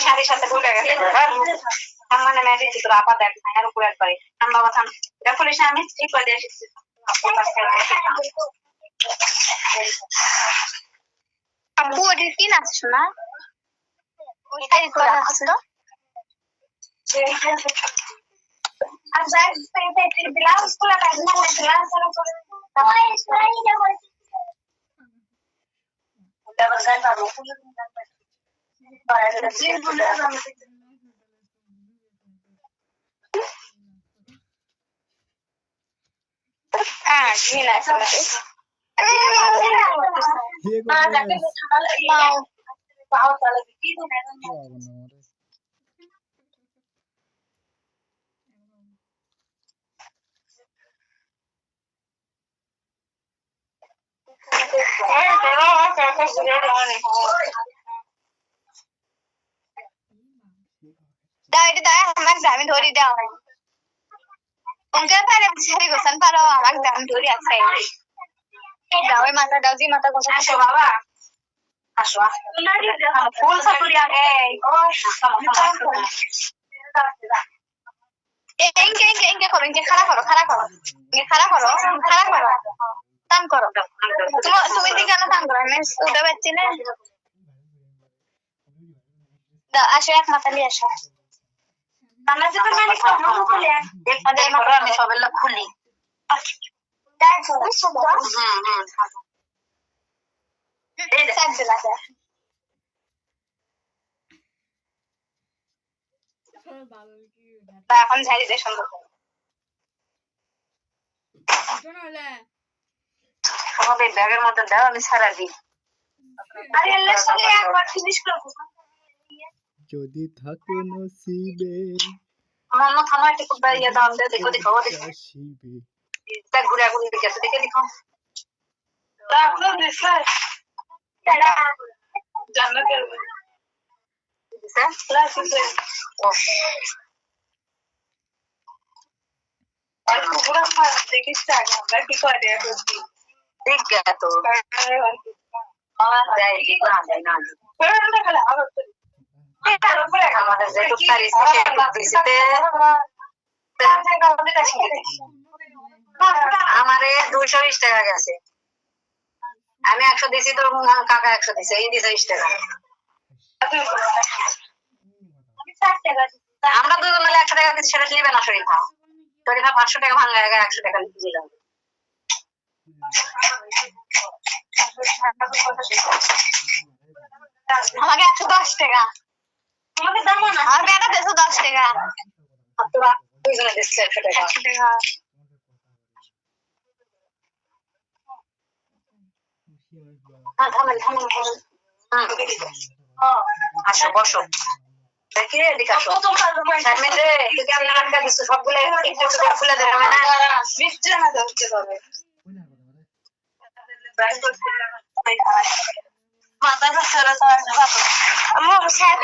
সাথে সাথে ঢুকে গেছে মানে ম্যাজিক তোর আপা দেখ ফাইনাল উপরে একবারে আমি বাবা থাম ডেকোরেশন আমি ঠিক করে দিয়ে এসেছি আপু ওটা কি নাচ শোনা ওইটাই করে আসতো আর যাই সেই ব্লাউজ গুলো লাগনা ব্লাউজ করে আমি ধরি দাও उनका पारे बिचारी गोसन पारो आवाज दाम धोरी আছে দাও এই মাথা দাও জি মাথা গোসা আসো বাবা আসো ফুল সাপুরি আগে ইনকে করো ইনকে খাড়া করো টান করো তুমি দিকে না টান করো আমি উঠে যাচ্ছি না দাও আসো এক মাথা নিয়ে আসো বাংলাদেশে তো মানে সব খুলে দেখতে দেখো আমি সবেলা খুলি দেখো শুধু এই দেখ দিলাতে এখন ঝাড়ি দে সুন্দর হবে ব্যাগের মধ্যে দাও আমি সারা দিই আরে আল্লাহ সঙ্গে একবার ফিনিশ করব যদি থাকে নসিবে মামা থামা একটু বাইরে দাও দেখো আসিবে তা ঘুরে গেছে দেখে দেখো তাহলে দেখো তারা জান্নাতের দিছে ক্লাস আছে আর পুরো দেখিস আগে আমরা কি করে দেখ গা তো আমার যাই না বেরোতে গেলে আবার এটা উপরে আমাদের যে টুকটারি দিতে আমারে 220 টাকা গেছে আমি 100 দিছি তোর কাকা 100 দিছে এই দিছে 20 টাকা আমরা দুজন মিলে 100 টাকা দিছি সেটা নেবে না শরীফা 500 টাকা ভাঙা 100 টাকা দিলাম আমাকে 110 টাকা আমাকে দাও না আর বেটা 110 টাকা তোরা দুজনে দিচ্ছে 100 টাকা 100 টাকা আসো বসো দেখে এদিকে আসো সামনে রে তুই আমি আটকা দিচ্ছ সবগুলো একটু খুলে দেবে না মিষ্টি না ধরতে হবে মাথাটা সরা সরা বাবা আমার সাথে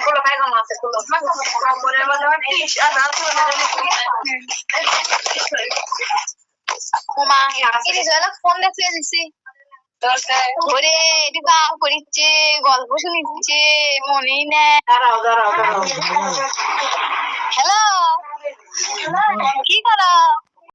খুলো ভাই গো মাছে খুলো পরে বলো টিশ আর রাত ওমা এই জলা ফোন দেখে দিছি ওরে এটি গাও করিচ্ছে গল্প শুনিচ্ছে মনেই না দাঁড়াও হ্যালো কি করো